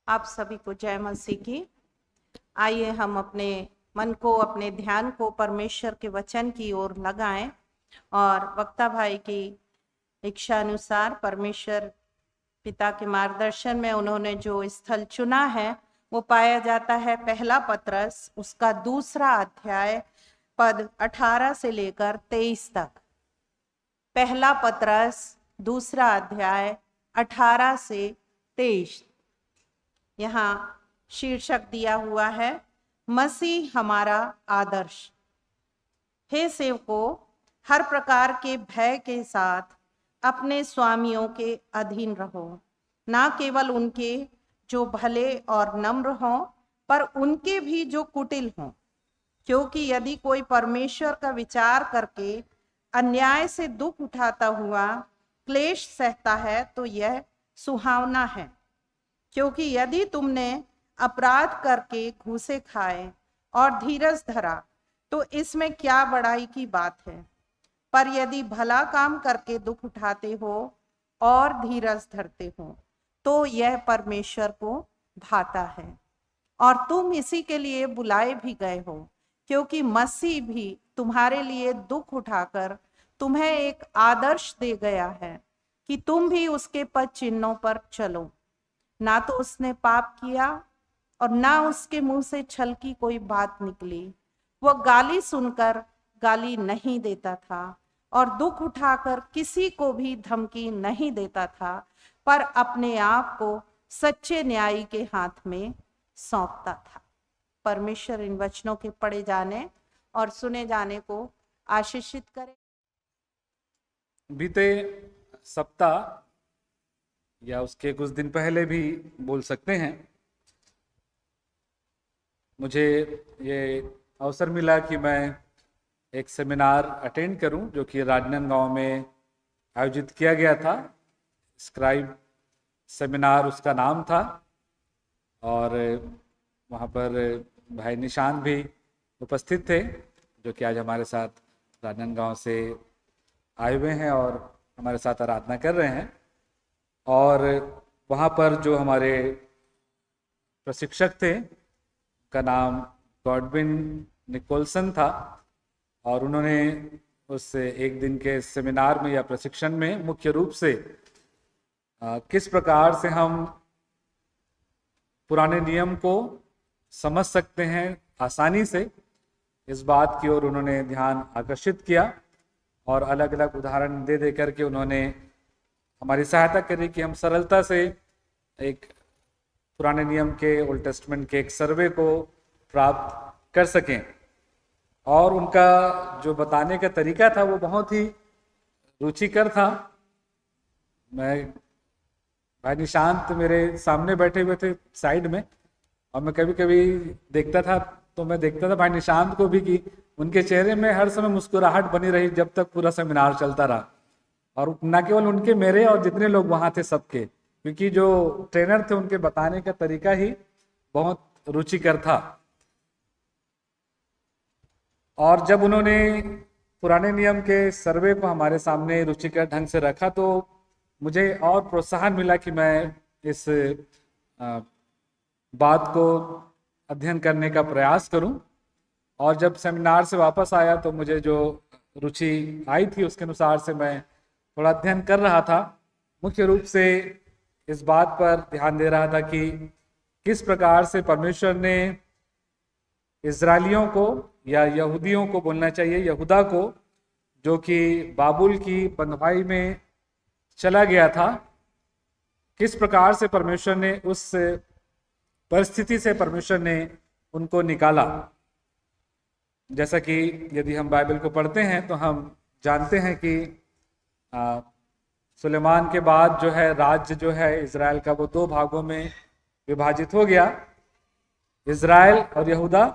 आप सभी को जय मसीह की। आइए हम अपने मन को, अपने ध्यान को परमेश्वर के वचन की ओर लगाएं और वक्ता भाई की इच्छा अनुसार परमेश्वर पिता के मार्गदर्शन में उन्होंने जो स्थल चुना है वो पाया जाता है पहला पत्रस, उसका 2 अध्याय, पद 18 से लेकर 23 तक। पहला पत्रस 2 अध्याय 18 से 23। यहाँ शीर्षक दिया हुआ है, मसीह हमारा आदर्श। हे सेवकों, हर प्रकार के भय के साथ अपने स्वामियों के अधीन रहो, ना केवल उनके जो भले और नम्र हों, पर उनके भी जो कुटिल हों। क्योंकि यदि कोई परमेश्वर का विचार करके अन्याय से दुख उठाता हुआ क्लेश सहता है तो यह सुहावना है। क्योंकि यदि तुमने अपराध करके घूसे खाए और धीरज धरा तो इसमें क्या बड़ाई की बात है। पर यदि भला काम करके दुख उठाते हो और धीरज धरते हो तो यह परमेश्वर को भाता है। और तुम इसी के लिए बुलाए भी गए हो, क्योंकि मसीह भी तुम्हारे लिए दुख उठाकर तुम्हें एक आदर्श दे गया है कि तुम भी उसके पद चिन्हों पर चलो। ना तो उसने पाप किया और ना उसके मुंह से छल की कोई बात निकली। वह गाली सुनकर गाली नहीं देता था और दुख उठाकर किसी को भी धमकी नहीं देता था, पर अपने आप को सच्चे न्यायी के हाथ में सौंपता था। परमेश्वर इन वचनों के पढ़े जाने और सुने जाने को आशीषित करे। बीते सप्ताह या उसके कुछ दिन पहले भी बोल सकते हैं, मुझे ये अवसर मिला कि मैं एक सेमिनार अटेंड करूं जो कि राजनांदगांव में आयोजित किया गया था। स्क्राइब सेमिनार उसका नाम था और वहाँ पर भाई निशांत भी उपस्थित थे, जो कि आज हमारे साथ राजनांदगांव से आए हुए हैं और हमारे साथ आराधना कर रहे हैं। और वहाँ पर जो हमारे प्रशिक्षक थे, का नाम गॉडविन निकोलसन था, और उन्होंने उस एक दिन के सेमिनार में या प्रशिक्षण में मुख्य रूप से किस प्रकार से हम पुराने नियम को समझ सकते हैं आसानी से, इस बात की ओर उन्होंने ध्यान आकर्षित किया और अलग अलग उदाहरण दे करके उन्होंने हमारी सहायता करी कि हम सरलता से एक पुराने नियम के, ओल्ड टेस्टमेंट के एक सर्वे को प्राप्त कर सकें। और उनका जो बताने का तरीका था वो बहुत ही रुचिकर था। मैं भाई निशांत मेरे सामने बैठे हुए थे साइड में, और मैं कभी कभी देखता था तो मैं देखता था भाई निशांत को भी कि उनके चेहरे में हर समय मुस्कुराहट बनी रही जब तक पूरा सेमिनार चलता रहा। और न केवल उनके, मेरे और जितने लोग वहाँ थे सबके, क्योंकि जो ट्रेनर थे उनके बताने का तरीका ही बहुत रुचिकर था। और जब उन्होंने पुराने नियम के सर्वे को हमारे सामने रुचिकर ढंग से रखा तो मुझे और प्रोत्साहन मिला कि मैं इस बात को अध्ययन करने का प्रयास करूं। और जब सेमिनार से वापस आया तो मुझे जो रुचि आई थी उसके अनुसार से मैं थोड़ा अध्ययन कर रहा था। मुख्य रूप से इस बात पर ध्यान दे रहा था कि किस प्रकार से परमेश्वर ने इजरायलियों को, या यहूदियों को बोलना चाहिए, यहूदा को, जो कि बाबुल की बंधुआई में चला गया था, किस प्रकार से परमेश्वर ने उस परिस्थिति से परमेश्वर ने उनको निकाला। जैसा कि यदि हम बाइबल को पढ़ते हैं तो हम जानते हैं कि सुलेमान के बाद जो है राज्य जो है इजराइल का, वो 2 भागों में विभाजित हो गया, इजराइल और यहूदा।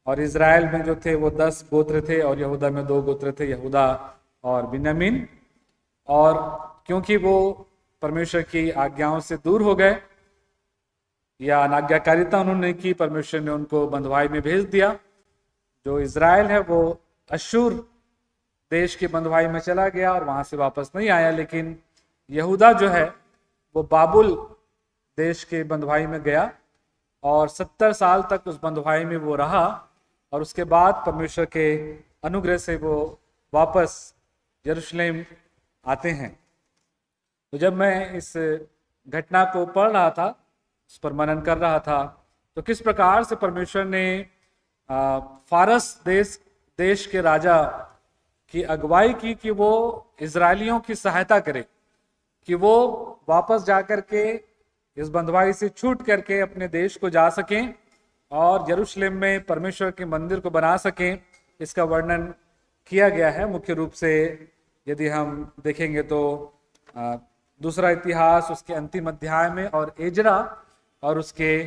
और इजराइल में जो थे वो 10 गोत्र थे और यहूदा में 2 गोत्र थे, यहूदा और बिन्यामीन। और क्योंकि वो परमेश्वर की आज्ञाओं से दूर हो गए या अनाज्ञाकारिता उन्होंने की, परमेश्वर ने उनको बंधुआई में भेज दिया। जो इजराइल है वो अशूर देश की बंधुआई में चला गया और वहां से वापस नहीं आया। लेकिन यहूदा जो है वो बाबुल देश के बंधुआई में गया और 70 साल तक उस बंधुआई में वो रहा और उसके बाद परमेश्वर के अनुग्रह से वो वापस यरूशलेम आते हैं। तो जब मैं इस घटना को पढ़ रहा था, उस पर मनन कर रहा था, तो किस प्रकार से परमेश्वर ने फारस देश के राजा की अगुवाई की कि वो इजरायलियों की सहायता करे कि वो वापस जाकर के इस बंधुआई से छूट करके अपने देश को जा सकें और यरूशलेम में परमेश्वर के मंदिर को बना सकें। इसका वर्णन किया गया है। मुख्य रूप से यदि हम देखेंगे तो दूसरा इतिहास उसके अंतिम अध्याय में और एजरा और उसके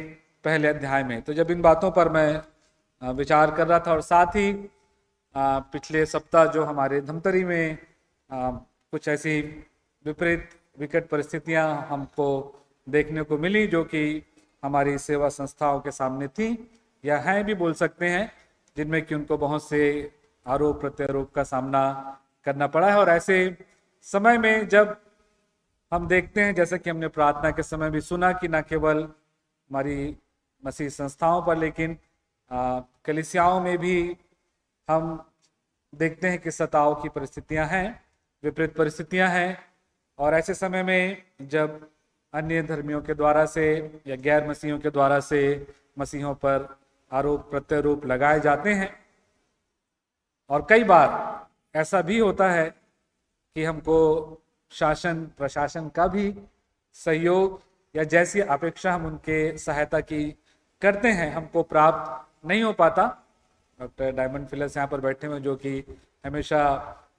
पहले अध्याय में। तो जब इन बातों पर मैं विचार कर रहा था और साथ ही पिछले सप्ताह जो हमारे धमतरी में कुछ ऐसी विपरीत विकट परिस्थितियां हमको देखने को मिली जो कि हमारी सेवा संस्थाओं के सामने थी या हैं भी बोल सकते हैं, जिनमें कि उनको बहुत से आरोप प्रत्यारोप का सामना करना पड़ा है। और ऐसे समय में जब हम देखते हैं, जैसे कि हमने प्रार्थना के समय भी सुना, कि न केवल हमारी मसीह संस्थाओं पर लेकिन कलीसियाओं में भी हम देखते हैं कि सताव की परिस्थितियां हैं, विपरीत परिस्थितियां हैं। और ऐसे समय में जब अन्य धर्मियों के द्वारा से या गैर मसीहों के द्वारा से मसीहों पर आरोप प्रत्यारोप लगाए जाते हैं, और कई बार ऐसा भी होता है कि हमको शासन प्रशासन का भी सहयोग या जैसी अपेक्षा हम उनके सहायता की करते हैं हमको प्राप्त नहीं हो पाता। डॉक्टर डायमंड फिलर्स यहाँ पर बैठे हुए जो कि हमेशा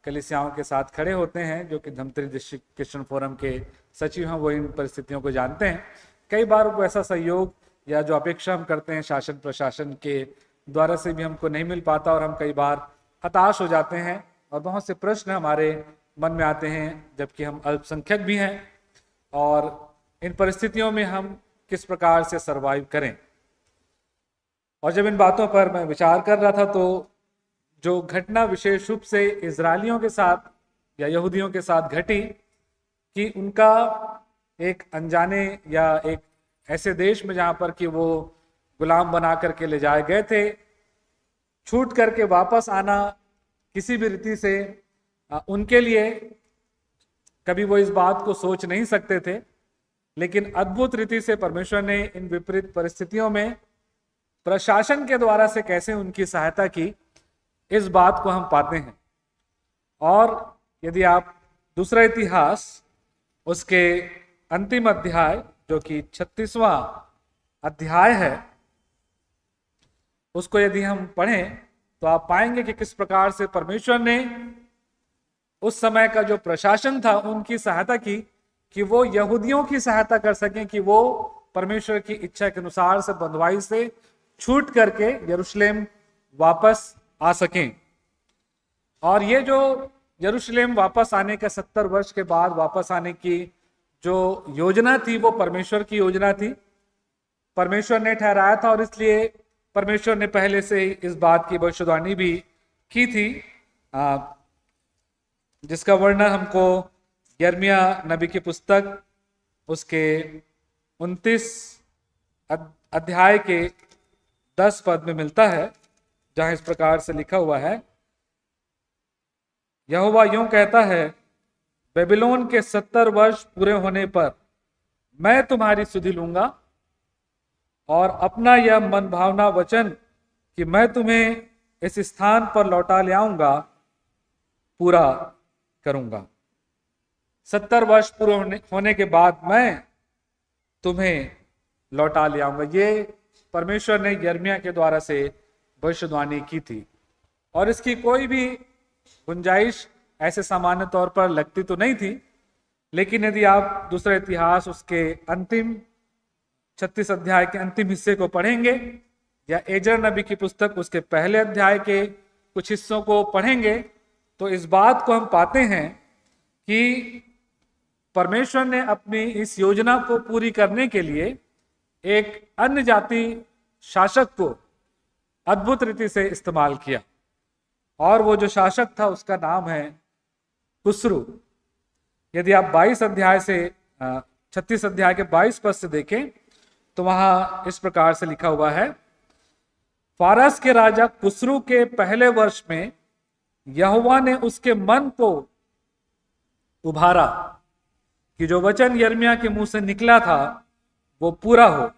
कलीसियाओं के साथ खड़े होते हैं, जो कि धमतरी डिस्ट्रिक्ट क्रिश्चियन फोरम के सचिव हैं, वो इन परिस्थितियों को जानते हैं। कई बार वो ऐसा सहयोग या जो अपेक्षा हम करते हैं शासन प्रशासन के द्वारा से भी हमको नहीं मिल पाता और हम कई बार हताश हो जाते हैं और बहुत से प्रश्न हमारे मन में आते हैं, जबकि हम अल्पसंख्यक भी हैं। और इन परिस्थितियों में हम किस प्रकार से सरवाइव करें। और जब इन बातों पर मैं विचार कर रहा था तो जो घटना विशेष रूप से इजरायलियों के साथ या यहूदियों के साथ घटी कि उनका एक अनजाने या एक ऐसे देश में जहां पर कि वो गुलाम बना करके ले जाए गए थे, छूट करके वापस आना किसी भी रीति से उनके लिए कभी वो इस बात को सोच नहीं सकते थे। लेकिन अद्भुत रीति से परमेश्वर ने इन विपरीत परिस्थितियों में प्रशासन के द्वारा से कैसे उनकी सहायता की, इस बात को हम पाते हैं। और यदि आप दूसरा इतिहास उसके अंतिम अध्याय जो कि 36वां अध्याय है, उसको यदि हम पढ़ें तो आप पाएंगे कि किस प्रकार से परमेश्वर ने उस समय का जो प्रशासन था उनकी सहायता की कि वो यहूदियों की सहायता कर सकें कि वो परमेश्वर की इच्छा के अनुसार से बंधुआई से छूट करके यरूशलेम वापस आ सकें। और ये जो यरूशलेम वापस आने के 70 वर्ष के बाद वापस आने की जो योजना थी वो परमेश्वर की योजना थी, परमेश्वर ने ठहराया था। और इसलिए परमेश्वर ने पहले से ही इस बात की भविष्यवाणी भी की थी, जिसका वर्णन हमको यिर्मयाह नबी की पुस्तक उसके 29 अध्याय के 10 पद में मिलता है, जहां इस प्रकार से लिखा हुआ है, यहोवा यूं कहता है, बेबीलोन के 70 वर्ष पूरे होने पर मैं तुम्हारी सुधि लूंगा और अपना यह मन भावना वचन कि मैं तुम्हें इस स्थान पर लौटा ले आऊंगा पूरा करूंगा। 70 वर्ष पूरे होने के बाद मैं तुम्हें लौटा ले आऊंगा। ये परमेश्वर ने यिर्मयाह के द्वारा से भविष्यवाणी की थी और इसकी कोई भी गुंजाइश ऐसे सामान्य तौर पर लगती तो नहीं थी। लेकिन यदि आप दूसरा इतिहास उसके अंतिम 36 अध्याय के अंतिम हिस्से को पढ़ेंगे या एजर नबी की पुस्तक उसके पहले अध्याय के कुछ हिस्सों को पढ़ेंगे तो इस बात को हम पाते हैं कि परमेश्वर ने अपनी इस योजना को पूरी करने के लिए एक अन्य जाति शासक को अद्भुत रीति से इस्तेमाल किया। और वो जो शासक था उसका नाम है खुसरू। यदि आप 22 अध्याय से 36 अध्याय के 22 पद से देखें तो वहां इस प्रकार से लिखा हुआ है, फारस के राजा कुस्रू के पहले वर्ष में यहोवा ने उसके मन को उभारा कि जो वचन यिर्मयाह के मुंह से निकला था वो पूरा हो।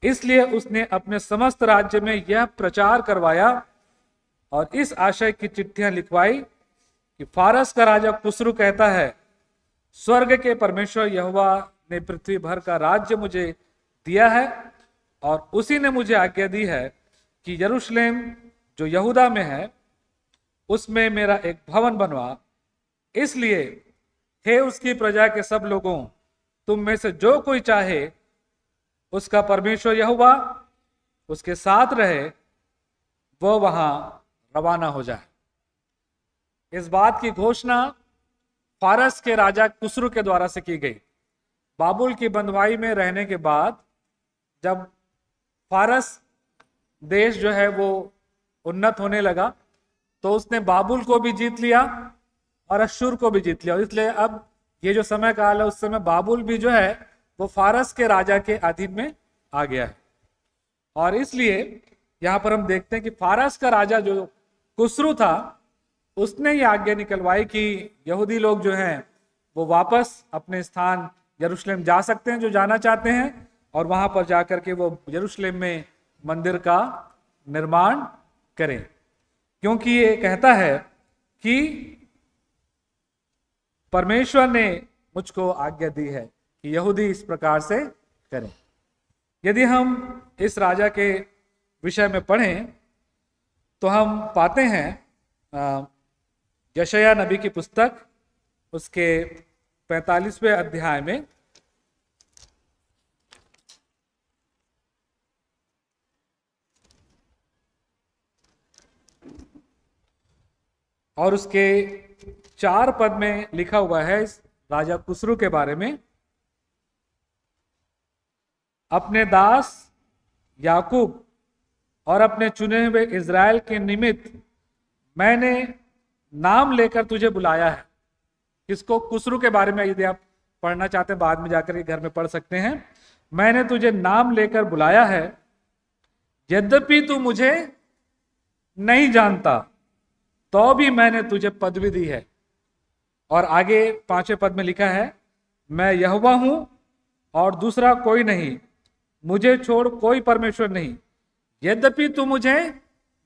इसलिए उसने अपने समस्त राज्य में यह प्रचार करवाया और इस आशय की चिट्ठियां लिखवाई कि फारस का राजा कुस्रू कहता है, स्वर्ग के परमेश्वर यहोवा ने पृथ्वी भर का राज्य मुझे दिया है और उसी ने मुझे आज्ञा दी है कि यरूशलेम जो यहूदा में है उसमें मेरा एक भवन बनवा। इसलिए हे उसकी प्रजा के सब लोगों, तुम में से जो कोई चाहे उसका परमेश्वर यहोवा उसके साथ रहे, वो वहां रवाना हो जाए। इस बात की घोषणा फारस के राजा कुस्रू के द्वारा से की गई। बाबुल की बंधुआई में रहने के बाद जब फारस देश जो है वो उन्नत होने लगा तो उसने बाबुल को भी जीत लिया और अश्शूर को भी जीत लिया। और इसलिए अब ये जो समय काल है उस समय बाबुल भी जो है वो फारस के राजा के अधीन में आ गया है। और इसलिए यहां पर हम देखते हैं कि फारस का राजा जो कुस्रू था उसने ये आज्ञा निकलवाई कि यहूदी लोग जो हैं वो वापस अपने स्थान यरूशलेम जा सकते हैं जो जाना चाहते हैं, और वहां पर जाकर के वो यरूशलेम में मंदिर का निर्माण करें, क्योंकि ये कहता है कि परमेश्वर ने मुझको आज्ञा दी है कि यहूदी इस प्रकार से करें। यदि हम इस राजा के विषय में पढ़ें तो हम पाते हैं यशायाह नबी की पुस्तक उसके 45वें अध्याय में और उसके 4 पद में लिखा हुआ है इस राजा कुस्रू के बारे में, अपने दास याकूब और अपने चुने हुए इज़राइल के निमित्त मैंने नाम लेकर तुझे बुलाया है। किसको? कुस्रू के बारे में। यदि आप पढ़ना चाहते हैं बाद में जाकर के घर में पढ़ सकते हैं। मैंने तुझे नाम लेकर बुलाया है, यद्यपि तू मुझे नहीं जानता तो भी मैंने तुझे पदवी दी है। और आगे 5वें पद में लिखा है, मैं यहोवा हूं और दूसरा कोई नहीं, मुझे छोड़ कोई परमेश्वर नहीं। यद्यपि तू मुझे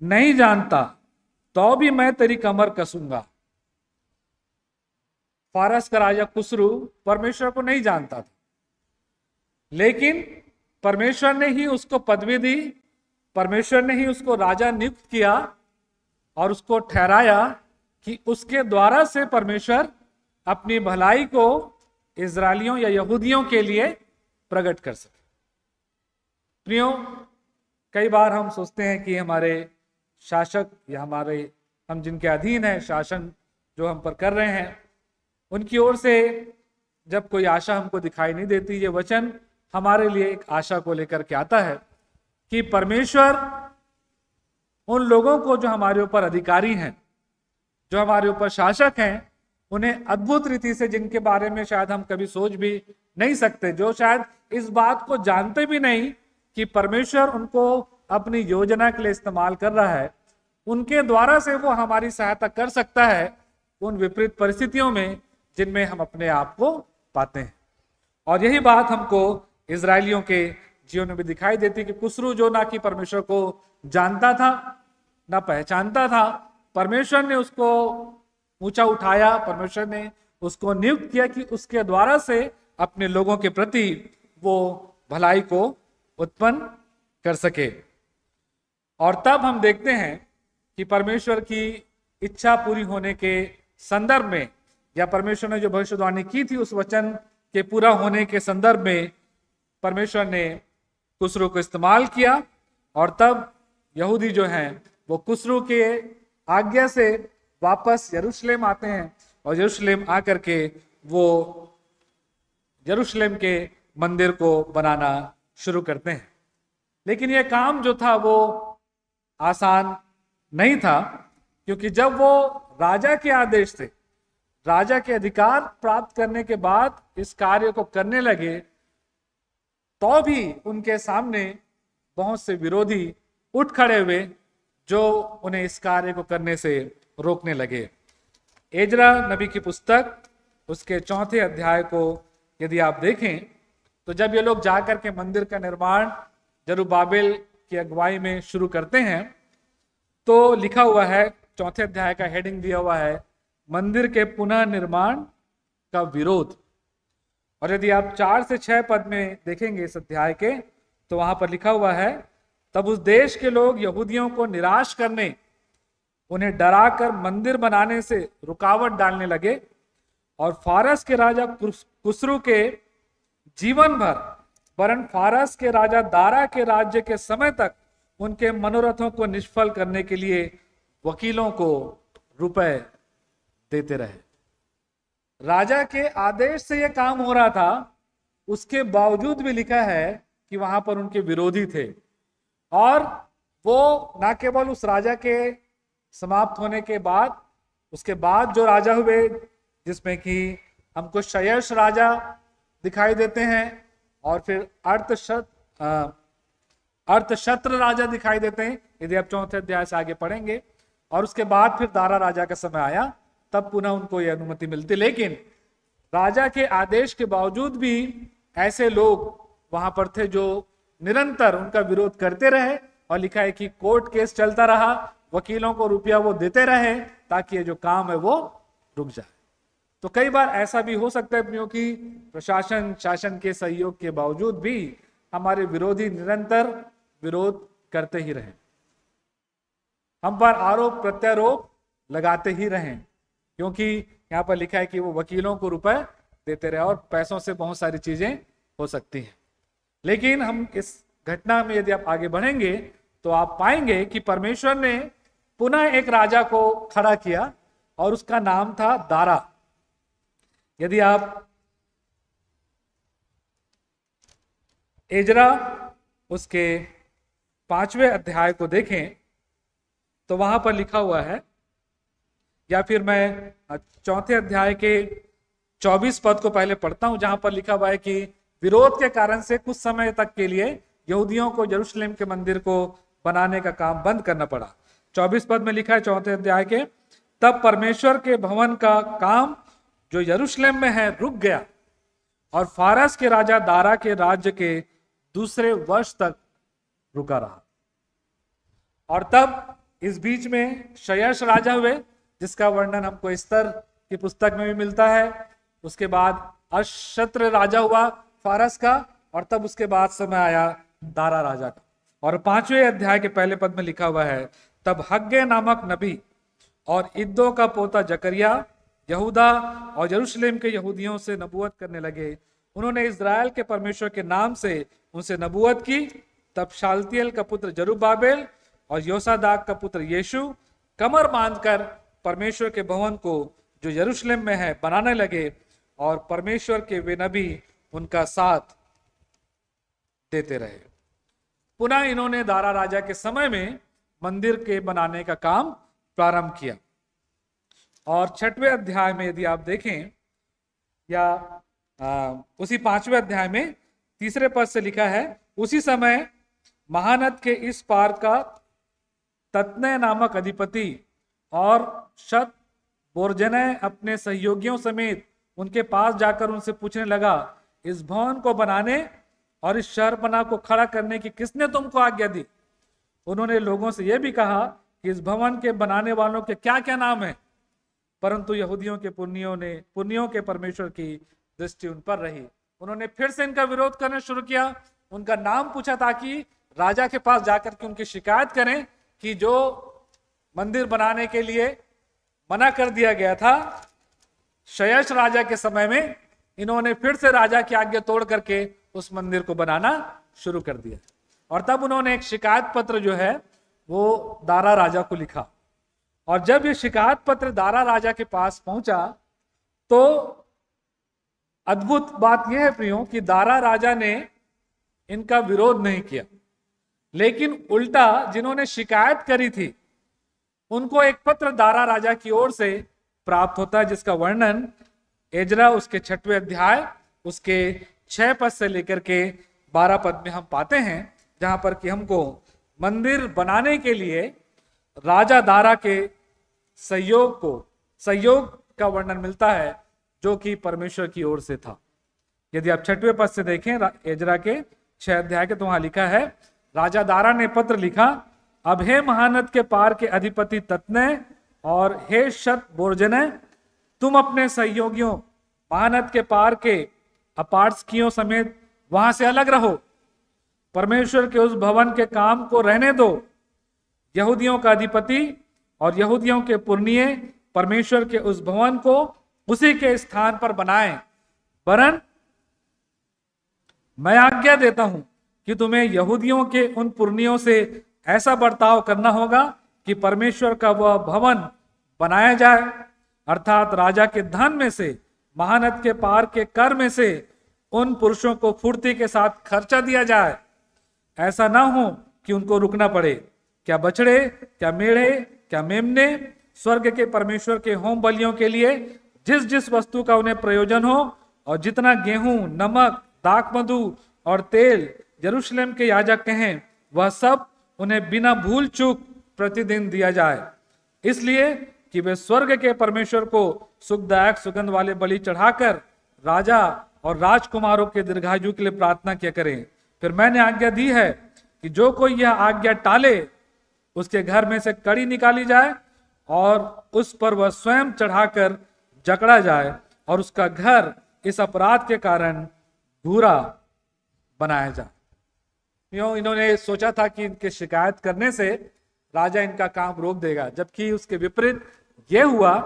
नहीं जानता तो भी मैं तेरी कमर कसूंगा। फारस का राजा कुस्रू परमेश्वर को नहीं जानता था, लेकिन परमेश्वर ने ही उसको पदवी दी, परमेश्वर ने ही उसको राजा नियुक्त किया और उसको ठहराया कि उसके द्वारा से परमेश्वर अपनी भलाई को इजरायलियों या यहूदियों के लिए प्रकट कर सके। प्रियो, कई बार हम सोचते हैं कि हमारे शासक या हम जिनके अधीन है शासन जो हम पर कर रहे हैं, उनकी ओर से जब कोई आशा हमको दिखाई नहीं देती। ये वचन हमारे लिए एक आशा को लेकर के आता है कि परमेश्वर उन लोगों को जो हमारे ऊपर अधिकारी हैं, जो हमारे ऊपर शासक हैं, उन्हें अद्भुत रीति से, जिनके बारे में शायद हम कभी सोच भी नहीं सकते, जो शायद इस बात को जानते भी नहीं कि परमेश्वर उनको अपनी योजना के लिए इस्तेमाल कर रहा है, उनके द्वारा से वो हमारी सहायता कर सकता है उन विपरीत परिस्थितियों में जिनमें हम अपने आप को पाते हैं। और यही बात हमको इजरायलियों के जीवन में भी दिखाई देती कि कुस्रू जो ना कि परमेश्वर को जानता था ना पहचानता था, परमेश्वर ने उसको ऊंचा उठाया, परमेश्वर ने उसको नियुक्त किया कि उसके द्वारा से अपने लोगों के प्रति वो भलाई को उत्पन्न कर सके। और तब हम देखते हैं कि परमेश्वर की इच्छा पूरी होने के संदर्भ में, या परमेश्वर ने जो भविष्यवाणी की थी उस वचन के पूरा होने के संदर्भ में परमेश्वर ने कुस्रू को इस्तेमाल किया। और तब यहूदी जो हैं वो कुस्रू के आज्ञा से वापस यरूशलेम आते हैं और यरूशलेम आकर के वो यरूशलेम के मंदिर को बनाना शुरू करते हैं। लेकिन यह काम जो था वो आसान नहीं था, क्योंकि जब वो राजा के आदेश से, राजा के अधिकार प्राप्त करने के बाद इस कार्य को करने लगे, तो भी उनके सामने बहुत से विरोधी उठ खड़े हुए जो उन्हें इस कार्य को करने से रोकने लगे। एजरा नबी की पुस्तक उसके 4 अध्याय को यदि आप देखें तो जब ये लोग जाकर के मंदिर का निर्माण जरुब्बाबिल की अगुवाई में शुरू करते हैं तो लिखा हुआ है, 4 अध्याय का हेडिंग दिया हुआ है, मंदिर के पुनः निर्माण का विरोध। और यदि आप 4 से 6 पद में देखेंगे इस अध्याय के तो वहां पर लिखा हुआ है, तब उस देश के लोग यहूदियों को निराश करने, उन्हें डराकर मंदिर बनाने से रुकावट डालने लगे और फारस के राजा कुसरू के जीवन भर, वरन फारस के राजा दारा के राज्य के समय तक उनके मनोरथों को निष्फल करने के लिए वकीलों को रुपए देते रहे। राजा के आदेश से यह काम हो रहा था, उसके बावजूद भी लिखा है कि वहां पर उनके विरोधी थे और वो ना केवल उस राजा के समाप्त होने के बाद, उसके बाद जो राजा हुए जिसमें कि हमको शयश राजा दिखाई देते हैं और फिर अर्थशत्र राजा दिखाई देते हैं यदि आप 4 अध्याय से आगे पढ़ेंगे, और उसके बाद फिर दारा राजा का समय आया, तब पुनः उनको यह अनुमति मिलती। लेकिन राजा के आदेश के बावजूद भी ऐसे लोग वहां पर थे जो निरंतर उनका विरोध करते रहे और लिखा है कि कोर्ट केस चलता रहा, वकीलों को रुपया वो देते रहे ताकि ये जो काम है वो रुक जाए। तो कई बार ऐसा भी हो सकता है क्योंकि प्रशासन शासन के सहयोग के बावजूद भी हमारे विरोधी निरंतर विरोध करते ही रहे, हम पर आरोप प्रत्यारोप लगाते ही रहें, क्योंकि यहाँ पर लिखा है कि वो वकीलों को रुपए देते रहे और पैसों से बहुत सारी चीजें हो सकती हैं। लेकिन हम इस घटना में यदि आप आगे बढ़ेंगे तो आप पाएंगे कि परमेश्वर ने पुनः एक राजा को खड़ा किया और उसका नाम था दारा। यदि आप एजरा उसके 5वें अध्याय को देखें तो वहां पर लिखा हुआ है, या फिर मैं 4 अध्याय के 24 पद को पहले पढ़ता हूं, जहां पर लिखा हुआ है कि विरोध के कारण से कुछ समय तक के लिए यहूदियों को यरूशलेम के मंदिर को बनाने का काम बंद करना पड़ा। 24 पद में लिखा है 4 अध्याय के, तब परमेश्वर के भवन का काम जो यरूशलेम में है रुक गया और फारस के राजा दारा के राज्य के दूसरे वर्ष तक रुका रहा। और तब इस बीच में शयश राजा हुए, जिसका वर्णन हमको एस्तर की पुस्तक में भी मिलता है। उसके बाद अशत्र राजा हुआ फारस का, और तब उसके बाद समय आया दारा राजा का। और 5वें अध्याय के पहले पद में लिखा हुआ है, तब हग्गे नामक नबी और इद्दो का पोता जकरिया यहूदा और यरूशलेम के यहूदियों से नबूवत करने लगे। उन्होंने इज़राइल के परमेश्वर के नाम से उनसे नबूवत की। तब शालतियेल का पुत्र जरुब्बाबेल और योसादाक का पुत्र यीशु कमर बांधकर परमेश्वर के भवन को जो यरूशलेम में है बनाने लगे, और परमेश्वर के वे नबी उनका साथ देते रहे। पुनः इन्होंने दारा राजा के समय में मंदिर के बनाने का काम प्रारंभ किया। और 6वें अध्याय में यदि आप देखें, या उसी 5वें अध्याय में 3 पद से लिखा है, उसी समय महानद के इस पार का तत्नय नामक अधिपति और शत बोरजनय अपने सहयोगियों समेत उनके पास जाकर उनसे पूछने लगा, इस भवन को बनाने और इस शहरपनाह को खड़ा करने की किसने तुमको आज्ञा दी? उन्होंने लोगों से यह भी कहा कि इस भवन के बनाने वालों के क्या क्या नाम है, परंतु यहूदियों के पुन्नियों के परमेश्वर की दृष्टि उन पर रही। उन्होंने फिर से इनका विरोध करना शुरू किया, उनका नाम पूछा ताकि राजा के पास जाकर के उनकी शिकायत करें कि जो मंदिर बनाने के लिए मना कर दिया गया था शयश राजा के समय में, इन्होंने फिर से राजा की आज्ञा तोड़ करके उस मंदिर को बनाना शुरू कर दिया। और तब उन्होंने एक शिकायत पत्र जो है वो दारा राजा को लिखा। और जब ये शिकायत पत्र दारा राजा के पास पहुंचा तो अद्भुत बात यह है प्रियो कि दारा राजा ने इनका विरोध नहीं किया, लेकिन उल्टा जिन्होंने शिकायत करी थी उनको एक पत्र दारा राजा की ओर से प्राप्त होता है, जिसका वर्णन एजरा उसके 6वें अध्याय उसके 6 पद से लेकर के 12 पद में हम पाते हैं, जहां पर कि हमको मंदिर बनाने के लिए राजा दारा के सहयोग का वर्णन मिलता है, जो कि परमेश्वर की ओर से था। यदि आप 6वें पद से देखें एजरा के 6 अध्याय के, तो वहां लिखा है, राजा दारा ने पत्र लिखा, अब हे महानद के पार के अधिपति तत्ने और हे शत बोर्जने, तुम अपने सहयोगियों महानद के पार के अपार्सकियों समेत वहां से अलग रहो। परमेश्वर के उस भवन के काम को रहने दो। यहूदियों का अधिपति और यहूदियों के पुरनिये परमेश्वर के उस भवन को उसी के स्थान पर बनाएं। वरन मैं आज्ञा देता हूं कि तुम्हें यहूदियों के उन पुरनियों से ऐसा बर्ताव करना होगा कि परमेश्वर का वह भवन बनाया जाए, अर्थात राजा के धन में से, महानद के पार के कर में से उन पुरुषों को फुर्ती के साथ खर्चा दिया जाए। ऐसा ना हो कि उनको रुकना पड़े। क्या बछड़े, क्या मेढ़े, क्या मेमने, स्वर्ग के परमेश्वर के होम बलियों के लिए जिस जिस वस्तु का उन्हें प्रयोजन हो, और जितना गेहूं, नमक, दाख मधु और तेल यरूशलेम के याजक कहें, वह सब उन्हें बिना भूल चूक प्रतिदिन दिया जाए, इसलिए कि वे स्वर्ग के परमेश्वर को सुखदायक सुगंध वाले बलि चढ़ाकर राजा और राजकुमारों के दीर्घायु के लिए प्रार्थना किया करें। फिर मैंने आज्ञा दी है कि जो कोई यह आज्ञा टाले, उसके घर में से कड़ी निकाली जाए और उस पर वह स्वयं चढ़ाकर जकड़ा जाए, और उसका घर इस अपराध के कारण बुरा बनाया जाए। इन्होंने सोचा था कि इनके शिकायत करने से राजा इनका काम रोक देगा, जबकि उसके विपरीत यह हुआ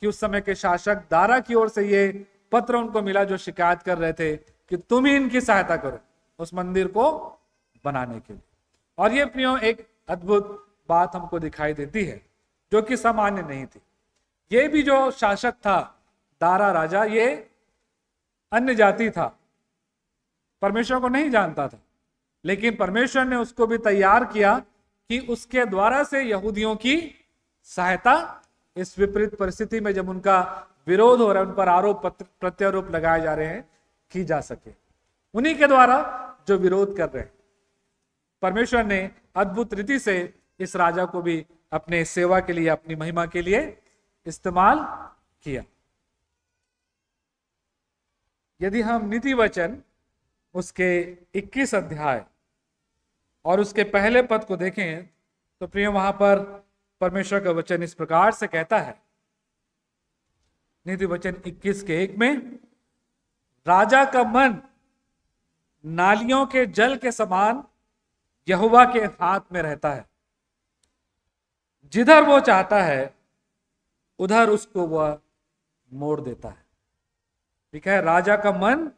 कि उस समय के शासक दारा की ओर से ये पत्र उनको मिला, जो शिकायत कर रहे थे कि तुम ही इनकी सहायता करो उस मंदिर को बनाने के लिए। और ये प्रियो एक अद्भुत बात हमको दिखाई देती है, जो कि सामान्य नहीं थी। ये भी जो शासक था दारा राजा, ये अन्य जाति था, परमेश्वर को नहीं जानता था, लेकिन परमेश्वर ने उसको भी तैयार किया कि उसके द्वारा से यहूदियों की सहायता इस विपरीत परिस्थिति में, जब उनका विरोध हो रहा है, उन पर आरोप प्रत्यारोप लगाए जा रहे हैं, की जा सके। उन्हीं के द्वारा जो विरोध कर रहे हैं, परमेश्वर ने अद्भुत रीति से इस राजा को भी अपने सेवा के लिए, अपनी महिमा के लिए इस्तेमाल किया। यदि हम नीति वचन उसके 21 अध्याय और उसके पहले पद को देखें, तो प्रिय वहां पर परमेश्वर का वचन इस प्रकार से कहता है, नीति वचन 21 के 1 में, राजा का मन नालियों के जल के समान यहोवा के हाथ में रहता है, जिधर वो चाहता है उधर उसको वह मोड़ देता है। ठीक है, राजा का मन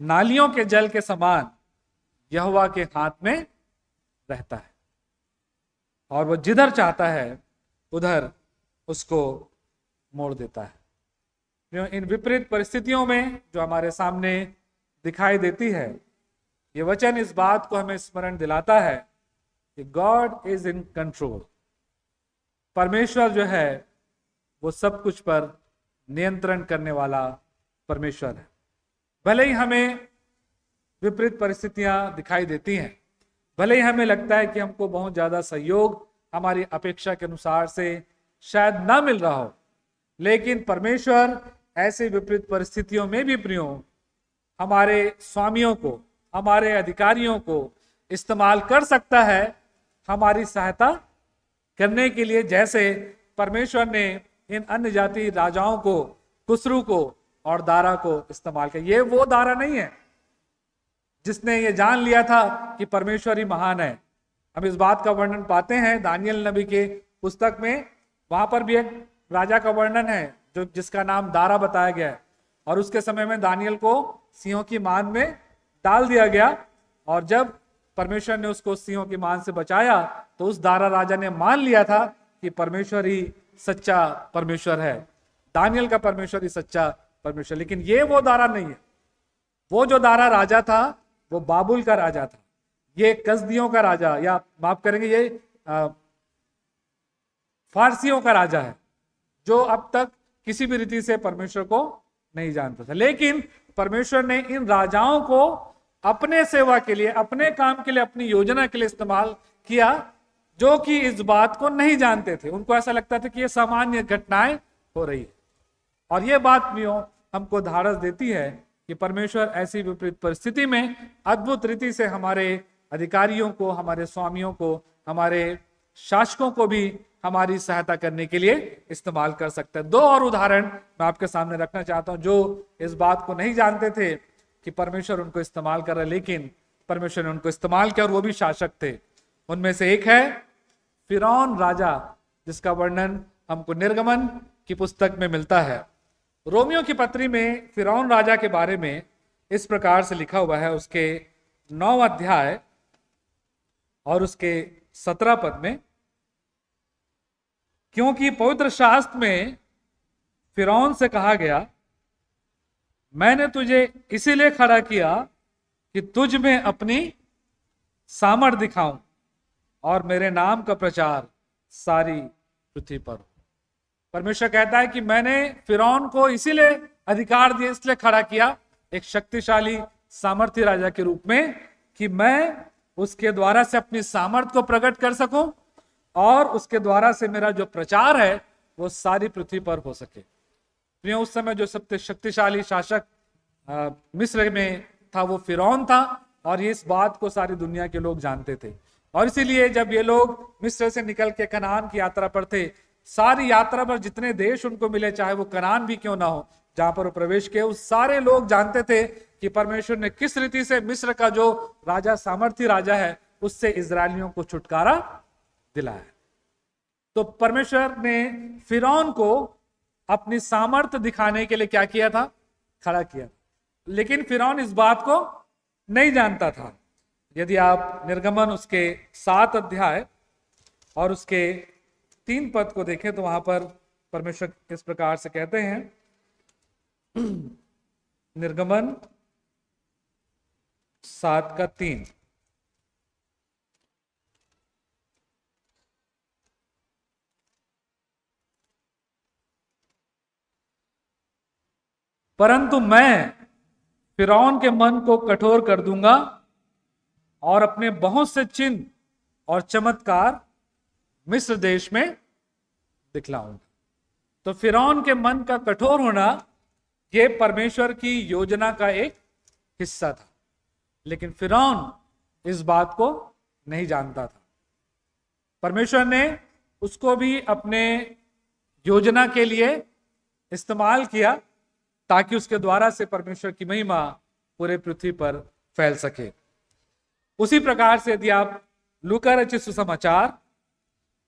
नालियों के जल के समान यहोवा के हाथ में रहता है, और वह जिधर चाहता है उधर उसको मोड़ देता है। इन विपरीत परिस्थितियों में जो हमारे सामने दिखाई देती है, ये वचन इस बात को हमें स्मरण दिलाता है कि गॉड इज इन कंट्रोल। परमेश्वर जो है वो सब कुछ पर नियंत्रण करने वाला परमेश्वर है। भले ही हमें विपरीत परिस्थितियां दिखाई देती हैं, भले ही हमें लगता है कि हमको बहुत ज्यादा सहयोग हमारी अपेक्षा के अनुसार से शायद ना मिल रहा हो, लेकिन परमेश्वर ऐसे विपरीत परिस्थितियों में भी प्रियो हमारे स्वामियों को, हमारे अधिकारियों को इस्तेमाल कर सकता है हमारी सहायता करने के लिए, जैसे परमेश्वर ने इन अन्य जाति राजाओं को, कुसरू को और दारा को इस्तेमाल किया। ये वो दारा नहीं है जिसने ये जान लिया था कि परमेश्वर ही महान है। हम इस बात का वर्णन पाते हैं दानियल नबी के पुस्तक में, वहां पर भी एक राजा का वर्णन है जो जिसका नाम दारा बताया गया है, और उसके समय में दानियल को सिंहों की मान में डाल दिया गया, और जब परमेश्वर ने उसको सिंहों की मान से बचाया तो उस दारा राजा ने मान लिया था कि परमेश्वर ही सच्चा परमेश्वर है, दानियल का परमेश्वर ही सच्चा परमेश्वर। लेकिन ये वो दारा नहीं है। वो जो दारा राजा था वो बाबुल का राजा था, ये कसदियों का राजा, या माफ करेंगे ये फारसियों का राजा है, जो अब तक किसी भी रीति से परमेश्वर को नहीं जानता था। लेकिन परमेश्वर ने इन राजाओं को अपने सेवा के लिए, अपने काम के लिए, अपनी योजना के लिए इस्तेमाल किया, जो कि इस बात को नहीं जानते थे। उनको ऐसा लगता था कि ये सामान्य घटनाएं हो रही है। और ये बात भी हमको धारस देती है कि परमेश्वर ऐसी विपरीत परिस्थिति में अद्भुत रीति से हमारे अधिकारियों को, हमारे स्वामियों को, हमारे शासकों को भी हमारी सहायता करने के लिए इस्तेमाल कर सकते हैं। 2 और उदाहरण मैं आपके सामने रखना चाहता हूं, जो इस बात को नहीं जानते थे कि परमेश्वर उनको इस्तेमाल कर रहा है, लेकिन परमेश्वर ने उनको इस्तेमाल किया और वो भी शासक थे। उनमें से एक है फिरौन राजा, जिसका वर्णन हमको निर्गमन की पुस्तक में मिलता है। रोमियो की पत्री में फिरौन राजा के बारे में इस प्रकार से लिखा हुआ है, उसके 9 अध्याय और उसके 17 पद में, क्योंकि पवित्र शास्त्र में फिरौन से कहा गया, मैंने तुझे इसीलिए खड़ा किया कि तुझ में अपनी सामर्थ दिखाऊं और मेरे नाम का प्रचार सारी पृथ्वी पर हो। परमेश्वर कहता है कि मैंने फिरौन को इसीलिए अधिकार दिया, इसलिए खड़ा किया एक शक्तिशाली सामर्थ्य राजा के रूप में, कि मैं उसके द्वारा से अपनी सामर्थ को प्रकट कर सकूं और उसके द्वारा से मेरा जो प्रचार है वो सारी पृथ्वी पर हो सके। तो उस समय जो सबसे शक्तिशाली शासक मिस्र में था वो फिरौन था, और इस बात को सारी दुनिया के लोग जानते थे। और इसीलिए जब ये लोग मिस्र से निकल के कनान की यात्रा पर थे, सारी यात्रा पर जितने देश उनको मिले, चाहे वो कनान भी क्यों ना हो जहां पर वो प्रवेश किए, उस सारे लोग जानते थे कि परमेश्वर ने किस रीति से मिस्र का जो राजा, सामर्थी राजा है, उससे इजरायलियों को छुटकारा दिलाया। तो परमेश्वर ने फिरौन को अपनी सामर्थ दिखाने के लिए क्या किया था? खड़ा किया। लेकिन फिरौन इस बात को नहीं जानता था। यदि आप निर्गमन उसके 7 अध्याय और उसके 3 पद को देखें तो वहां पर परमेश्वर इस प्रकार से कहते हैं, निर्गमन 7 का 3, परंतु मैं फिरौन के मन को कठोर कर दूंगा और अपने बहुत से चिन्ह और चमत्कार मिस्र देश में दिखलाऊंगा। तो फिरौन के मन का कठोर होना यह परमेश्वर की योजना का एक हिस्सा था, लेकिन फिरौन इस बात को नहीं जानता था। परमेश्वर ने उसको भी अपने योजना के लिए इस्तेमाल किया ताकि उसके द्वारा से परमेश्वर की महिमा पूरे पृथ्वी पर फैल सके। उसी प्रकार से यदि आप लूका रचित सुसमाचार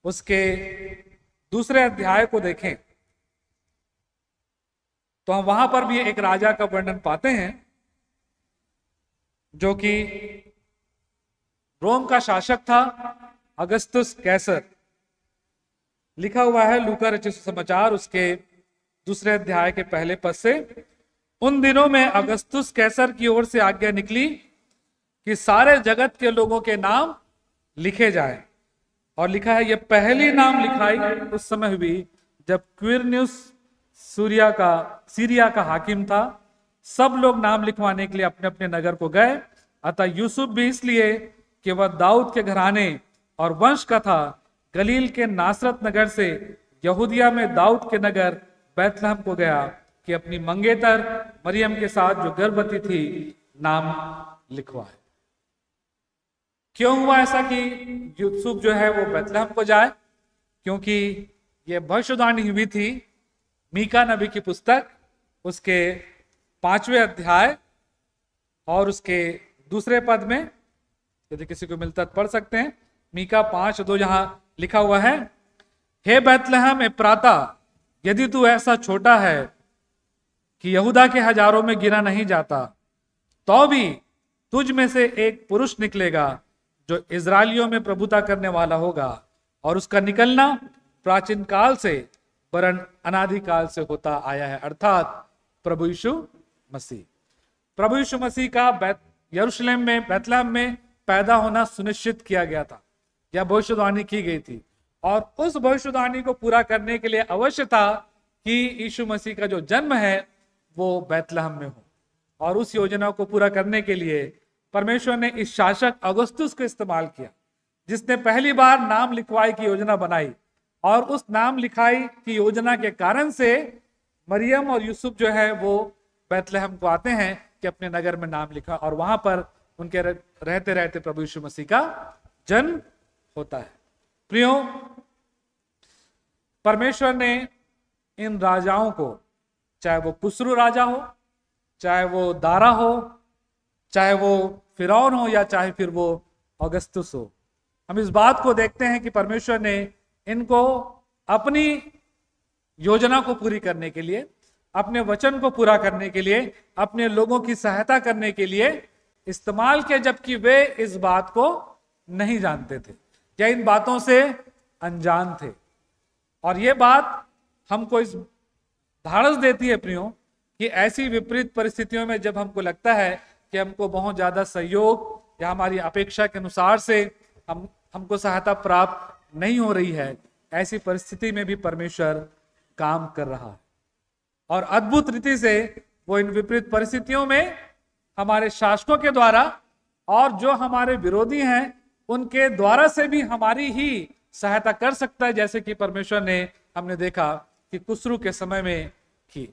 उसके 2 अध्याय को देखें तो हम वहां पर भी एक राजा का वर्णन पाते हैं जो कि रोम का शासक था, अगस्तुस कैसर। लिखा हुआ है लूका रचित सुसमाचार उसके 2 अध्याय के पहले पद से, उन दिनों में अगस्तुस कैसर की ओर से आज्ञा निकली कि सारे जगत के लोगों के नाम लिखे जाए। और लिखा है, यह पहली नाम लिखाई उस समय हुई जब क्विरनियुस सीरिया का हाकिम था। सब लोग नाम लिखवाने के लिए अपने अपने नगर को गए। अतः यूसुफ भी इसलिए कि वह दाऊद के घराने और वंश का था, गलील के नासरत नगर से यहूदिया में दाऊद के नगर बैतलहम को गया कि अपनी मंगेतर मरियम के साथ जो गर्भवती थी नाम लिखवाए। क्यों हुआ ऐसा कि यूसुफ जो है वो बैतलहम को जाए? क्योंकि यह भविष्यवाणी हुई थी मीका नबी की पुस्तक उसके 5वें अध्याय और उसके 2 पद में, यदि किसी को मिलता तो पढ़ सकते हैं। मीका 5:2 जहां लिखा हुआ है, हे बैतलहम एप्राता, यदि तू ऐसा छोटा है कि यहूदा के हजारों में गिना नहीं जाता, तो भी तुझ में से एक पुरुष निकलेगा जो इजरायलियों में प्रभुता करने वाला होगा, और उसका निकलना प्राचीन काल से वरन अनादिकाल से होता आया है, अर्थात प्रभु यीशु मसीह। प्रभु यीशु मसीह का यरूशलेम में बैतलहम में पैदा होना सुनिश्चित किया गया था, या भविष्यवाणी की गई थी। और उस भविष्यवाणी को पूरा करने के लिए अवश्य था कि यीशु मसीह का जो जन्म है वो बैतलहम में हो। और उस योजना को पूरा करने के लिए परमेश्वर ने इस शासक अगस्तुस को इस्तेमाल किया, जिसने पहली बार नाम लिखवाई की योजना बनाई। और उस नाम लिखाई की योजना के कारण से मरियम और यूसुफ जो है वो बैतलहम को आते हैं कि अपने नगर में नाम लिखा, और वहां पर उनके रहते रहते प्रभु यीशु मसीह का जन्म होता है। प्रियो, परमेश्वर ने इन राजाओं को, चाहे वो कुसरू राजा हो, चाहे वो दारा हो, चाहे वो फिरौन हो, या चाहे फिर वो अगस्तुस हो, हम इस बात को देखते हैं कि परमेश्वर ने इनको अपनी योजना को पूरी करने के लिए, अपने वचन को पूरा करने के लिए, अपने लोगों की सहायता करने के लिए इस्तेमाल किया, जबकि वे इस बात को नहीं जानते थे या इन बातों से अनजान थे। और ये बात हमको इस धाड़स देती है प्रियो कि ऐसी विपरीत परिस्थितियों में जब हमको लगता है कि हमको बहुत ज्यादा सहयोग या हमारी अपेक्षा के अनुसार से हमको सहायता प्राप्त नहीं हो रही है, ऐसी परिस्थिति में भी परमेश्वर काम कर रहा है। और अद्भुत रीति से वो इन विपरीत परिस्थितियों में हमारे शासकों के द्वारा और जो हमारे विरोधी हैं उनके द्वारा से भी हमारी ही सहायता कर सकता है, जैसे कि परमेश्वर ने, हमने देखा कि कुसरू के समय में की।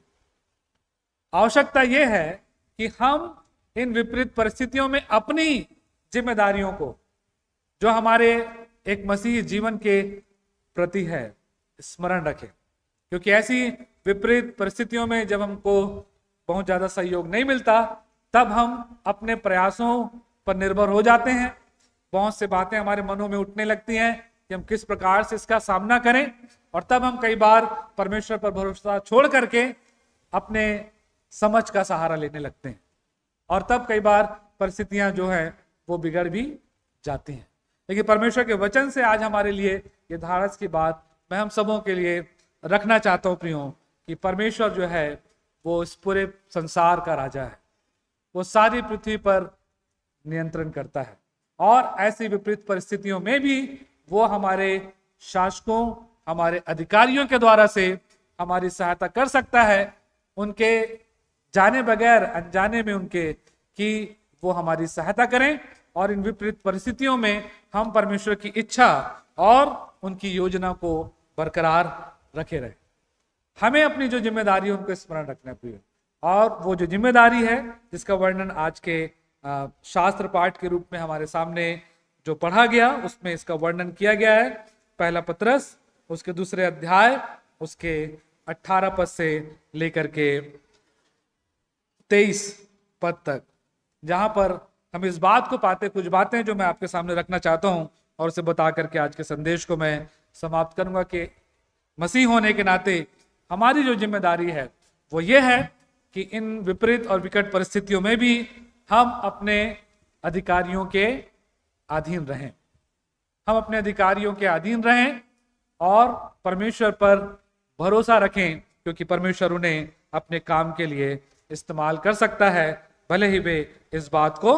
आवश्यकता यह है कि हम इन विपरीत परिस्थितियों में अपनी जिम्मेदारियों को, जो हमारे एक मसीही जीवन के प्रति है, स्मरण रखें। क्योंकि ऐसी विपरीत परिस्थितियों में जब हमको बहुत ज्यादा सहयोग नहीं मिलता, तब हम अपने प्रयासों पर निर्भर हो जाते हैं। बहुत से बातें हमारे मनों में उठने लगती हैं कि हम किस प्रकार से इसका सामना करें, और तब हम कई बार परमेश्वर पर भरोसा छोड़ करके अपने समझ का सहारा लेने लगते हैं, और तब कई बार परिस्थितियां जो है वो बिगड़ भी जाती हैं। लेकिन परमेश्वर के वचन से आज हमारे लिए ये धाड़स की बात मैं हम सबों के लिए रखना चाहता हूं प्रियो, कि परमेश्वर जो है वो इस पूरे संसार का राजा है, वो सारी पृथ्वी पर नियंत्रण करता है। और ऐसी विपरीत परिस्थितियों में भी वो हमारे शासकों, हमारे अधिकारियों के द्वारा से हमारी सहायता कर सकता है, उनके जाने बगैर, अनजाने में उनके, कि वो हमारी सहायता करें और इन विपरीत परिस्थितियों में हम परमेश्वर की इच्छा और उनकी योजना को बरकरार रखे रहे। हमें अपनी जो जिम्मेदारी है उनको स्मरण रखना चाहिए, और वो जो जिम्मेदारी है जिसका वर्णन आज के शास्त्र पाठ के रूप में हमारे सामने जो पढ़ा गया, उसमें इसका वर्णन किया गया है। पहला पत्रस उसके 2 अध्याय उसके 18 पद से लेकर के 23 पद तक, जहां पर हम इस बात को पाते, कुछ बातें जो मैं आपके सामने रखना चाहता हूं और उसे बता करके आज के संदेश को मैं समाप्त करूंगा कि मसीह होने के नाते हमारी जो जिम्मेदारी है वो ये है कि इन विपरीत और विकट परिस्थितियों में भी हम अपने अधिकारियों के अधीन रहें, हम अपने अधिकारियों के अधीन रहें और परमेश्वर पर भरोसा रखें, क्योंकि परमेश्वर उन्हें अपने काम के लिए इस्तेमाल कर सकता है, भले ही वे इस बात को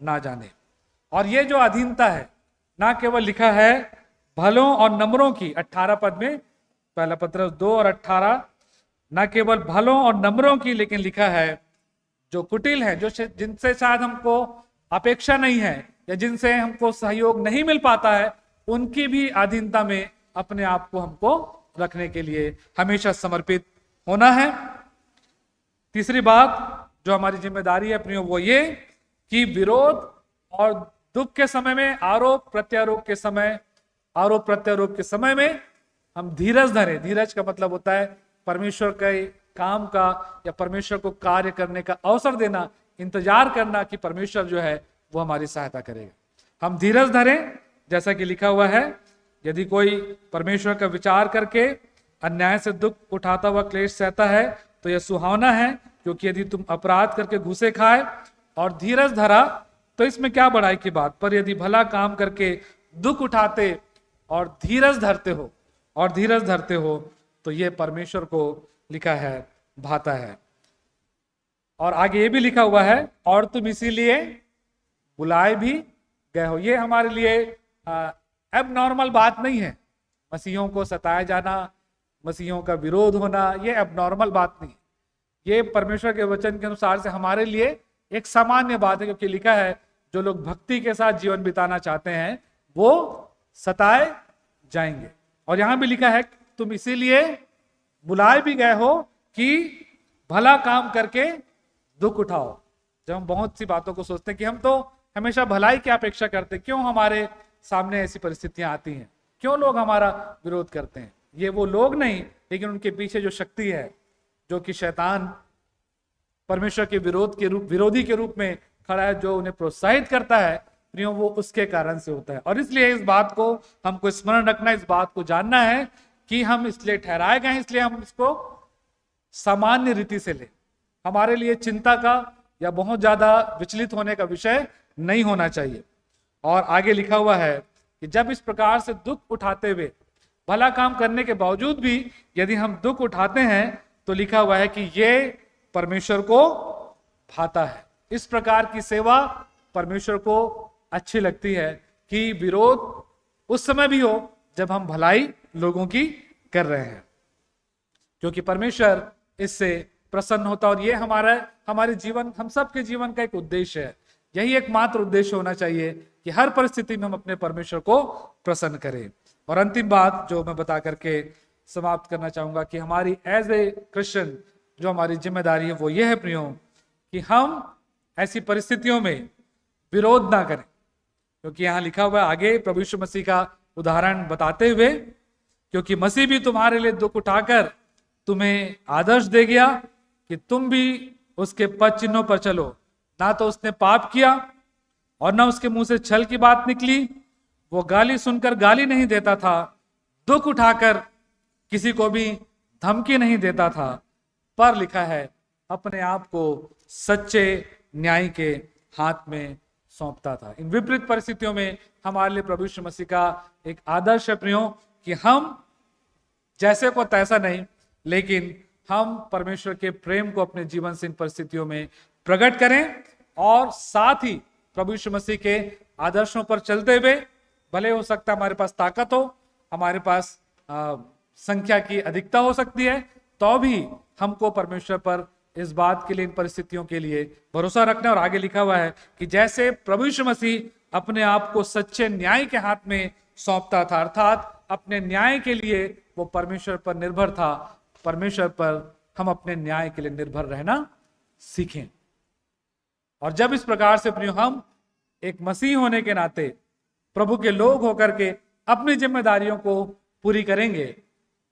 ना जाने। और ये जो अधीनता है, ना केवल लिखा है भलों और नम्रों की, 18 पद में, पहला पत्रस 2 और 18, ना केवल भलों और नम्रों की, लेकिन लिखा है जो कुटिल है, जो जिनसे शायद हमको अपेक्षा नहीं है या जिनसे हमको सहयोग नहीं मिल पाता है, उनकी भी अधीनता में अपने आप को हमको रखने के लिए हमेशा समर्पित होना है। तीसरी बात जो हमारी जिम्मेदारी है प्रियो, वो ये कि विरोध और दुख के समय में, आरोप प्रत्यारोप के समय में हम धीरज धरें। धीरज का मतलब होता है परमेश्वर के काम का या परमेश्वर को कार्य करने का अवसर देना, इंतजार करना कि परमेश्वर जो है वो हमारी सहायता करेगा। हम धीरज धरें, जैसा कि लिखा हुआ है, यदि कोई परमेश्वर का विचार करके अन्याय से दुख उठाता हुआ क्लेश सहता है तो यह सुहावना है, क्योंकि यदि तुम अपराध करके घूसे खाए और धीरज धरा तो इसमें क्या बड़ाई की बात, पर यदि भला काम करके दुख उठाते और धीरज धरते हो तो ये परमेश्वर को लिखा है भाता है। और आगे ये भी लिखा हुआ है, और तुम इसीलिए बुलाए भी गए हो। ये हमारे लिए एबनॉर्मल बात नहीं है, मसीहों को सताया जाना, मसीहों का विरोध होना ये एबनॉर्मल बात नहीं है। ये परमेश्वर के वचन के अनुसार से हमारे लिए एक सामान्य बात है, क्योंकि लिखा है जो लोग भक्ति के साथ जीवन बिताना चाहते हैं वो सताए जाएंगे। और यहां भी लिखा है तुम इसीलिए बुलाए भी गए हो कि भला काम करके दुख उठाओ। जब हम बहुत सी बातों को सोचते हैं कि हम तो हमेशा भलाई की अपेक्षा करते हैं, क्यों हमारे सामने ऐसी परिस्थितियां आती हैं, क्यों लोग हमारा विरोध करते हैं। ये वो लोग नहीं, लेकिन उनके पीछे जो शक्ति है, जो कि शैतान परमेश्वर के विरोधी के रूप में खड़ा है, जो उन्हें प्रोत्साहित करता है प्रियो, वो उसके कारण से होता है। और इसलिए इस बात को हमको स्मरण रखना, इस बात को जानना है कि हम इसलिए ठहराए गए, इसलिए हम इसको सामान्य रीति से ले। हमारे लिए चिंता का या बहुत ज्यादा विचलित होने का विषय नहीं होना चाहिए। और आगे लिखा हुआ है कि जब इस प्रकार से दुख उठाते हुए, भला काम करने के बावजूद भी यदि हम दुख उठाते हैं, तो लिखा हुआ है कि ये परमेश्वर को भाता है। इस प्रकार की सेवा परमेश्वर को अच्छी लगती है कि विरोध उस समय भी हो जब हम भलाई लोगों की कर रहे हैं, क्योंकि परमेश्वर इससे प्रसन्न होता। और ये हमारे जीवन, हम सबके जीवन का एक उद्देश्य है। यही एकमात्र उद्देश्य होना चाहिए कि हर परिस्थिति में हम अपने परमेश्वर को प्रसन्न करें। और अंतिम बात जो मैं बता करके समाप्त करना चाहूंगा कि हमारी एज ए क्रिश्चियन जो हमारी जिम्मेदारी है वो ये है प्रियो, कि हम ऐसी परिस्थितियों में विरोध ना करें। क्योंकि यहाँ लिखा हुआ है आगे प्रभु यीशु मसीह का उदाहरण बताते हुए, क्योंकि मसीह भी तुम्हारे लिए दुख उठाकर तुम्हें आदर्श दे गया कि तुम भी उसके पद चिन्हों पर चलो। ना तो उसने पाप किया और ना उसके मुंह से छल की बात निकली। वो गाली सुनकर गाली नहीं देता था, दुख उठाकर किसी को भी धमकी नहीं देता था, पर लिखा है अपने आप को सच्चे न्याय के हाथ में सौंपता था। इन विपरीत परिस्थितियों में हमारे लिए प्रभु यीशु मसीह का एक आदर्श है प्रियो, कि हम जैसे को तैसा नहीं, लेकिन हम परमेश्वर के प्रेम को अपने जीवन से इन परिस्थितियों में प्रकट करें। और साथ ही प्रभु यीशु मसीह के आदर्शों पर चलते हुए, भले हो सकता है हमारे पास ताकत हो, हमारे पास संख्या की अधिकता हो सकती है, तो भी हमको परमेश्वर पर इस बात के लिए, इन परिस्थितियों के लिए भरोसा रखना। और आगे लिखा हुआ है कि जैसे प्रभु यीशु मसीह अपने आप को सच्चे न्याय के हाथ में सौंपता था, अर्थात अपने न्याय के लिए वो परमेश्वर पर निर्भर था, परमेश्वर पर हम अपने न्याय के लिए निर्भर रहना सीखें। और जब इस प्रकार से प्रियो हम एक मसीह होने के नाते प्रभु के लोग होकर के अपनी जिम्मेदारियों को पूरी करेंगे,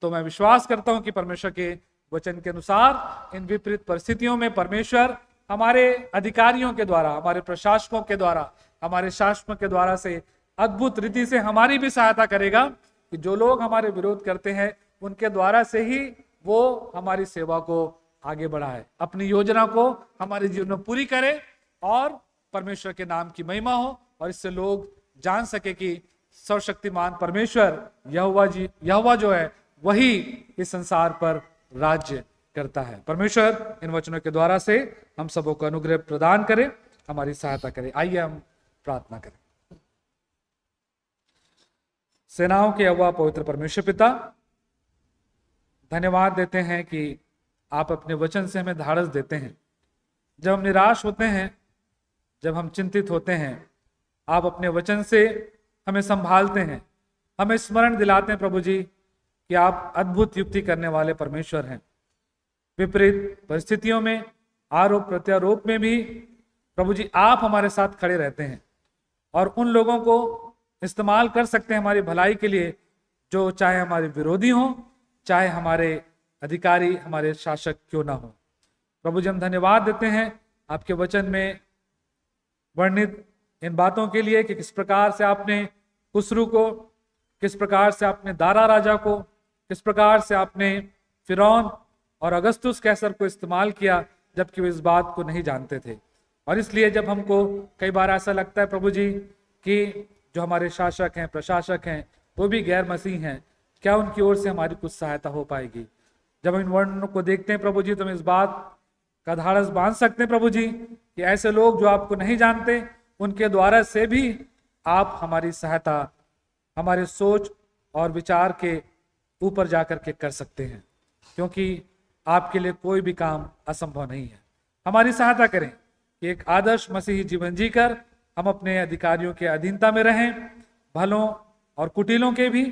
तो मैं विश्वास करता हूं कि परमेश्वर के वचन के अनुसार इन विपरीत परिस्थितियों में परमेश्वर हमारे अधिकारियों के द्वारा, हमारे प्रशासकों के द्वारा, हमारे शासकों के द्वारा से अद्भुत रीति से हमारी भी सहायता करेगा, कि जो लोग हमारे विरोध करते हैं उनके द्वारा से ही वो हमारी सेवा को आगे बढ़ाए, अपनी योजना को हमारे जीवन में पूरी करे और परमेश्वर के नाम की महिमा हो। और इससे लोग जान सके कि सर्वशक्तिमान परमेश्वर यहोवा जो है वही इस संसार पर राज्य करता है। परमेश्वर इन वचनों के द्वारा से हम सबों को अनुग्रह प्रदान करे, हमारी सहायता करे। आइए हम प्रार्थना करें। सेनाओं के यहोवा पवित्र परमेश्वर पिता, धन्यवाद देते हैं कि आप अपने वचन से हमें धारस देते हैं। जब हम निराश होते हैं, जब हम चिंतित होते हैं, आप अपने वचन से हमें संभालते हैं, हमें स्मरण दिलाते हैं प्रभु जी कि आप अद्भुत युक्ति करने वाले परमेश्वर हैं। विपरीत परिस्थितियों में, आरोप प्रत्यारोप में भी प्रभु जी आप हमारे साथ खड़े रहते हैं और उन लोगों को इस्तेमाल कर सकते हैं हमारी भलाई के लिए, जो चाहे हमारे विरोधी हों, चाहे हमारे अधिकारी, हमारे शासक क्यों ना हो। प्रभु जी हम धन्यवाद देते हैं आपके वचन में वर्णित इन बातों के लिए कि किस प्रकार से आपने खुसरू को, किस प्रकार से आपने दारा राजा को, किस प्रकार से आपने फिरौन और अगस्तुस कैसर को इस्तेमाल किया, जबकि वो इस बात को नहीं जानते थे। और इसलिए जब हमको कई बार ऐसा लगता है प्रभु जी कि जो हमारे शासक हैं, प्रशासक हैं, वो भी गैर मसीह हैं, क्या उनकी ओर से हमारी कुछ सहायता हो पाएगी? जब हम इन वर्णनों को देखते हैं प्रभु जी, तो हम इस बात का धारस बांध सकते हैं प्रभु जी कि ऐसे लोग जो आपको नहीं जानते, उनके द्वारा से भी आप हमारी सहायता, हमारे सोच और विचार के ऊपर जाकर के कर सकते हैं, क्योंकि आपके लिए कोई भी काम असंभव नहीं है। हमारी सहायता करें कि एक आदर्श मसीही जीवन जीकर हम अपने अधिकारियों के अधीनता में रहें, भलों और कुटिलों के भी,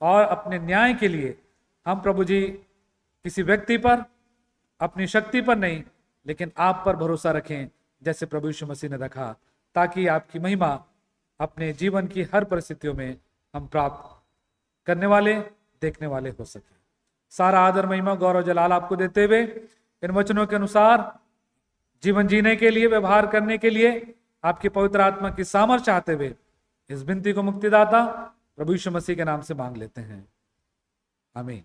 और अपने न्याय के लिए हम प्रभु जी किसी व्यक्ति पर, अपनी शक्ति पर नहीं, लेकिन आप पर भरोसा रखें, जैसे प्रभु यीशु मसीह ने रखा, ताकि आपकी महिमा अपने जीवन की हर परिस्थितियों में हम प्राप्त करने वाले, देखने वाले हो सके। सारा आदर, महिमा, गौरव, जलाल आपको देते हुए इन वचनों के अनुसार जीवन जीने के लिए, व्यवहार करने के लिए आपकी पवित्र आत्मा की सामर्थ चाहते हुए इस विनती को मुक्तिदाता प्रभु यीशु मसीह के नाम से मांग लेते हैं, आमीन।